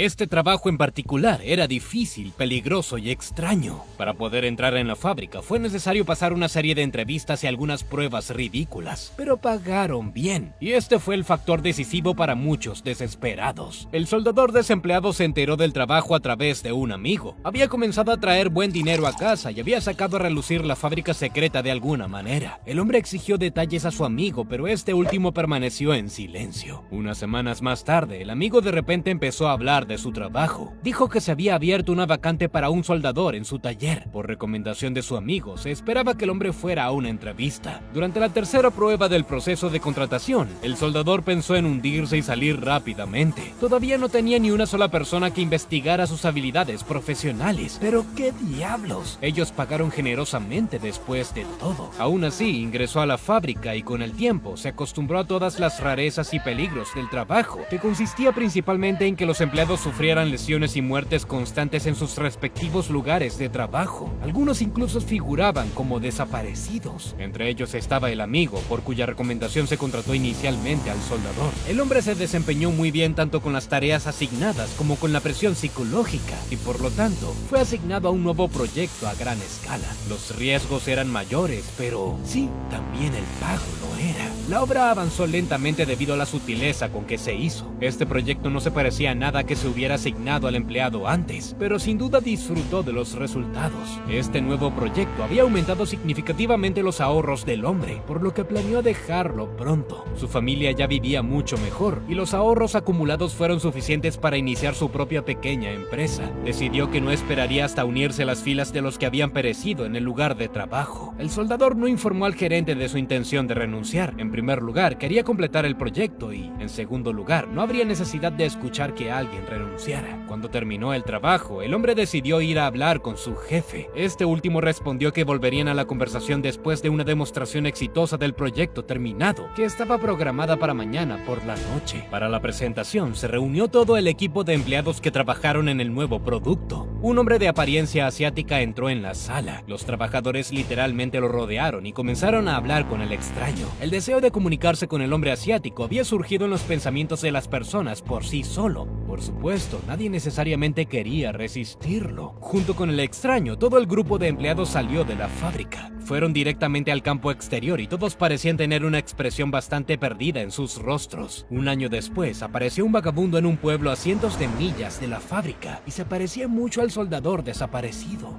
Este trabajo en particular era difícil, peligroso y extraño. Para poder entrar en la fábrica fue necesario pasar una serie de entrevistas y algunas pruebas ridículas, pero pagaron bien, y este fue el factor decisivo para muchos desesperados. El soldador desempleado se enteró del trabajo a través de un amigo. Había comenzado a traer buen dinero a casa y había sacado a relucir la fábrica secreta de alguna manera. El hombre exigió detalles a su amigo, pero este último permaneció en silencio. Unas semanas más tarde, el amigo de repente empezó a hablar de su trabajo. Dijo que se había abierto una vacante para un soldador en su taller. Por recomendación de su amigo, se esperaba que el hombre fuera a una entrevista. Durante la tercera prueba del proceso de contratación, el soldador pensó en hundirse y salir rápidamente. Todavía no tenía ni una sola persona que investigara sus habilidades profesionales. Pero ¿qué diablos? Ellos pagaron generosamente después de todo. Aún así, ingresó a la fábrica y con el tiempo se acostumbró a todas las rarezas y peligros del trabajo, que consistía principalmente en que los empleados sufrieran lesiones y muertes constantes en sus respectivos lugares de trabajo. Algunos incluso figuraban como desaparecidos. Entre ellos estaba el amigo, por cuya recomendación se contrató inicialmente al soldador. El hombre se desempeñó muy bien tanto con las tareas asignadas como con la presión psicológica, y por lo tanto fue asignado a un nuevo proyecto a gran escala. Los riesgos eran mayores, pero sí, también el pago lo era. La obra avanzó lentamente debido a la sutileza con que se hizo. Este proyecto no se parecía a nada que se hubiera asignado al empleado antes, pero sin duda disfrutó de los resultados. Este nuevo proyecto había aumentado significativamente los ahorros del hombre, por lo que planeó dejarlo pronto. Su familia ya vivía mucho mejor, y los ahorros acumulados fueron suficientes para iniciar su propia pequeña empresa. Decidió que no esperaría hasta unirse a las filas de los que habían perecido en el lugar de trabajo. El soldador no informó al gerente de su intención de renunciar. En primer lugar, quería completar el proyecto y, en segundo lugar, no habría necesidad de escuchar que alguien renunciara. Cuando terminó el trabajo, el hombre decidió ir a hablar con su jefe. Este último respondió que volverían a la conversación después de una demostración exitosa del proyecto terminado, que estaba programada para mañana por la noche. Para la presentación se reunió todo el equipo de empleados que trabajaron en el nuevo producto. Un hombre de apariencia asiática entró en la sala. Los trabajadores literalmente lo rodearon y comenzaron a hablar con el extraño. El deseo de comunicarse con el hombre asiático había surgido en los pensamientos de las personas por sí solo. Por supuesto, nadie necesariamente quería resistirlo. Junto con el extraño, todo el grupo de empleados salió de la fábrica. Fueron directamente al campo exterior y todos parecían tener una expresión bastante perdida en sus rostros. Un año después, apareció un vagabundo en un pueblo a cientos de millas de la fábrica y se parecía mucho al soldador desaparecido.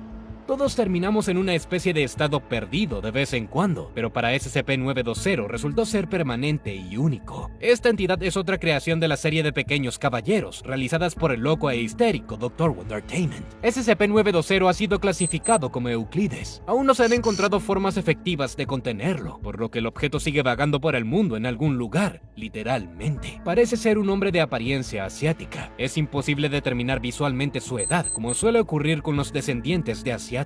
Todos terminamos en una especie de estado perdido de vez en cuando, pero para SCP-920 resultó ser permanente y único. Esta entidad es otra creación de la serie de Pequeños Caballeros, realizadas por el loco e histérico Dr. Wondertainment. SCP-920 ha sido clasificado como Euclides. Aún no se han encontrado formas efectivas de contenerlo, por lo que el objeto sigue vagando por el mundo en algún lugar, literalmente. Parece ser un hombre de apariencia asiática. Es imposible determinar visualmente su edad, como suele ocurrir con los descendientes de asiáticos.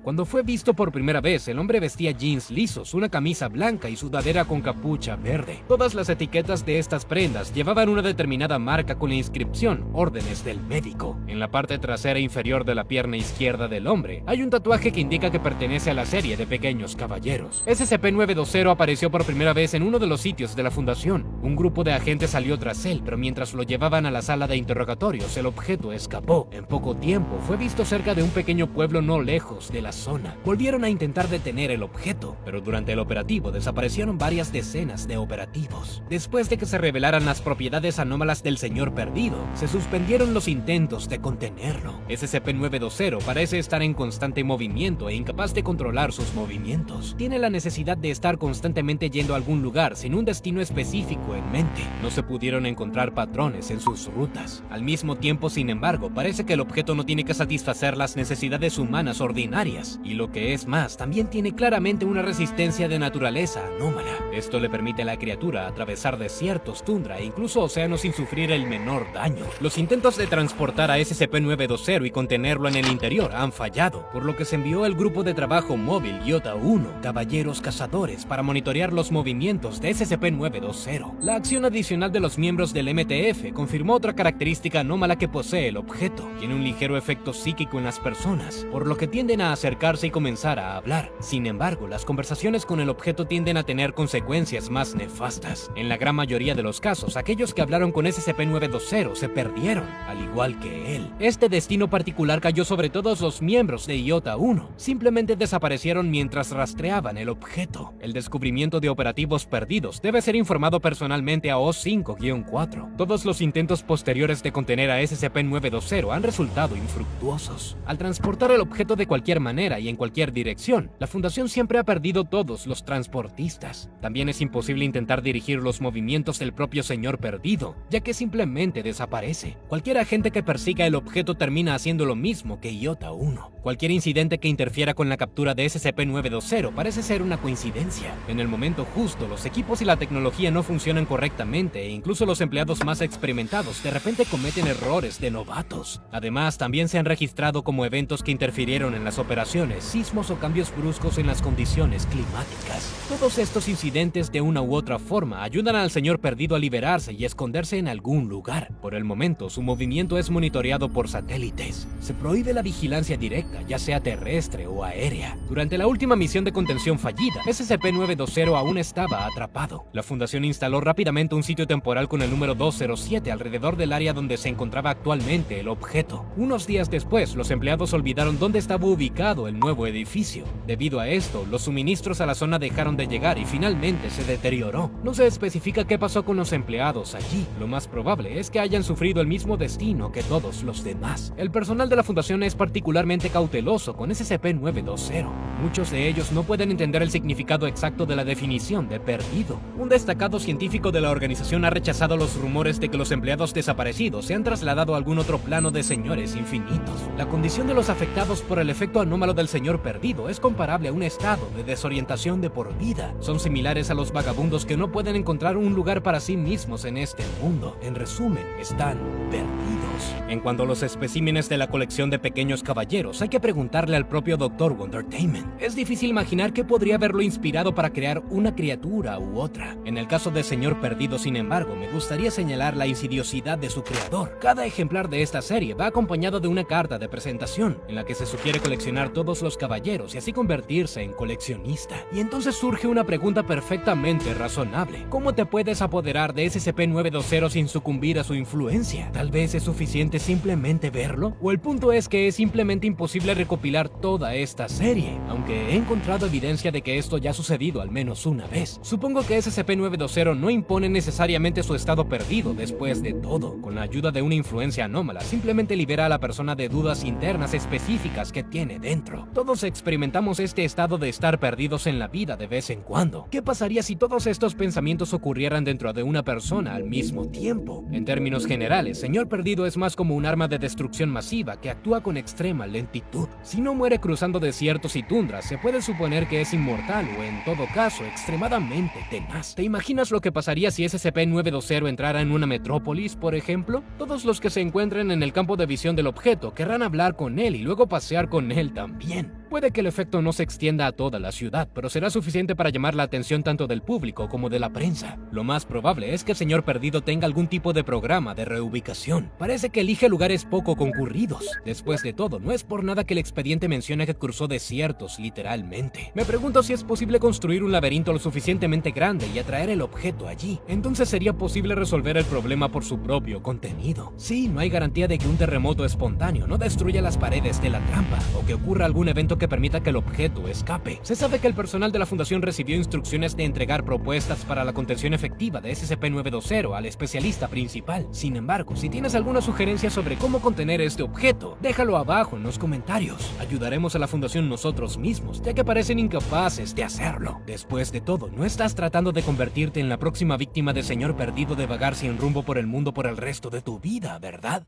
Cuando fue visto por primera vez, el hombre vestía jeans lisos, una camisa blanca y sudadera con capucha verde. Todas las etiquetas de estas prendas llevaban una determinada marca con la inscripción "Órdenes del médico". En la parte trasera inferior de la pierna izquierda del hombre hay un tatuaje que indica que pertenece a la serie de Pequeños Caballeros. SCP-920 apareció por primera vez en uno de los sitios de la fundación. Un grupo de agentes salió tras él, pero mientras lo llevaban a la sala de interrogatorios, el objeto escapó. En poco tiempo fue visto cerca de un pequeño pueblo no lejos de la zona. Volvieron a intentar detener el objeto, pero durante el operativo desaparecieron varias decenas de operativos. Después de que se revelaran las propiedades anómalas del señor perdido, se suspendieron los intentos de contenerlo. SCP-920 parece estar en constante movimiento e incapaz de controlar sus movimientos. Tiene la necesidad de estar constantemente yendo a algún lugar sin un destino específico en mente. No se pudieron encontrar patrones en sus rutas. Al mismo tiempo, sin embargo, parece que el objeto no tiene que satisfacer las necesidades humanas ordinarias, y lo que es más, también tiene claramente una resistencia de naturaleza anómala. Esto le permite a la criatura atravesar desiertos, tundra e incluso océanos sin sufrir el menor daño. Los intentos de transportar a SCP-920 y contenerlo en el interior han fallado, por lo que se envió el grupo de trabajo móvil IOTA-1, Caballeros Cazadores, para monitorear los movimientos de SCP-920. La acción adicional de los miembros del MTF confirmó otra característica anómala que posee el objeto. Tiene un ligero efecto psíquico en las personas, por lo que que tienden a acercarse y comenzar a hablar. Sin embargo, las conversaciones con el objeto tienden a tener consecuencias más nefastas. En la gran mayoría de los casos, aquellos que hablaron con SCP-920 se perdieron, al igual que él. Este destino particular cayó sobre todos los miembros de IOTA-1. Simplemente desaparecieron mientras rastreaban el objeto. El descubrimiento de operativos perdidos debe ser informado personalmente a OS-5-4. Todos los intentos posteriores de contener a SCP-920 han resultado infructuosos. Al transportar el objeto de cualquier manera y en cualquier dirección, la Fundación siempre ha perdido todos los transportistas. También es imposible intentar dirigir los movimientos del propio señor perdido, ya que simplemente desaparece. Cualquier agente que persiga el objeto termina haciendo lo mismo que IOTA-1. Cualquier incidente que interfiera con la captura de SCP-920 parece ser una coincidencia. En el momento justo, los equipos y la tecnología no funcionan correctamente e incluso los empleados más experimentados de repente cometen errores de novatos. Además, también se han registrado como eventos que interfirieron en las operaciones, sismos o cambios bruscos en las condiciones climáticas. Todos estos incidentes de una u otra forma ayudan al señor perdido a liberarse y esconderse en algún lugar. Por el momento, su movimiento es monitoreado por satélites. Se prohíbe la vigilancia directa, ya sea terrestre o aérea. Durante la última misión de contención fallida, SCP-920 aún estaba atrapado. La Fundación instaló rápidamente un sitio temporal con el número 207 alrededor del área donde se encontraba actualmente el objeto. Unos días después, los empleados olvidaron dónde estaba ubicado el nuevo edificio. Debido a esto, los suministros a la zona dejaron de llegar y finalmente se deterioró. No se especifica qué pasó con los empleados allí. Lo más probable es que hayan sufrido el mismo destino que todos los demás. El personal de la Fundación es particularmente cauteloso con SCP-920. Muchos de ellos no pueden entender el significado exacto de la definición de perdido. Un destacado científico de la organización ha rechazado los rumores de que los empleados desaparecidos se han trasladado a algún otro plano de señores infinitos. La condición de los afectados por el efecto anómalo del señor perdido es comparable a un estado de desorientación de por vida. Son similares a los vagabundos que no pueden encontrar un lugar para sí mismos en este mundo. En resumen, están perdidos. En cuanto a los especímenes de la colección de pequeños caballeros, hay que preguntarle al propio Dr. Wondertainment. Es difícil imaginar qué podría haberlo inspirado para crear una criatura u otra. En el caso del señor perdido, sin embargo, me gustaría señalar la insidiosidad de su creador. Cada ejemplar de esta serie va acompañado de una carta de presentación, en la que se sugiere coleccionar todos los caballeros y así convertirse en coleccionista. Y entonces surge una pregunta perfectamente razonable. ¿Cómo te puedes apoderar de SCP-920 sin sucumbir a su influencia? Tal vez es suficiente simplemente verlo, o el punto es que es simplemente imposible recopilar toda esta serie, aunque he encontrado evidencia de que esto ya ha sucedido al menos una vez. Supongo que SCP-920 no impone necesariamente su estado perdido después de todo. Con la ayuda de una influencia anómala, simplemente libera a la persona de dudas internas específicas que tiene dentro. Todos experimentamos este estado de estar perdidos en la vida de vez en cuando. ¿Qué pasaría si todos estos pensamientos ocurrieran dentro de una persona al mismo tiempo? En términos generales, señor perdido es más como un arma de destrucción masiva que actúa con extrema lentitud. Si no muere cruzando desiertos y tundras, se puede suponer que es inmortal o, en todo caso, extremadamente tenaz. ¿Te imaginas lo que pasaría si SCP-920 entrara en una metrópolis, por ejemplo? Todos los que se encuentren en el campo de visión del objeto querrán hablar con él y luego pasear con él también. Puede que el efecto no se extienda a toda la ciudad, pero será suficiente para llamar la atención tanto del público como de la prensa. Lo más probable es que el señor perdido tenga algún tipo de programa de reubicación. Parece que elige lugares poco concurridos. Después de todo, no es por nada que el expediente menciona que cruzó desiertos, literalmente. Me pregunto si es posible construir un laberinto lo suficientemente grande y atraer el objeto allí. Entonces sería posible resolver el problema por su propio contenido. Sí, no hay garantía de que un terremoto espontáneo no destruya las paredes de la trampa, o que ocurra algún evento que permita que el objeto escape. Se sabe que el personal de la Fundación recibió instrucciones de entregar propuestas para la contención efectiva de SCP-920 al especialista principal. Sin embargo, si tienes alguna sugerencia sobre cómo contener este objeto, déjalo abajo en los comentarios. Ayudaremos a la Fundación nosotros mismos, ya que parecen incapaces de hacerlo. Después de todo, no estás tratando de convertirte en la próxima víctima de señor perdido de vagar sin rumbo por el mundo por el resto de tu vida, ¿verdad?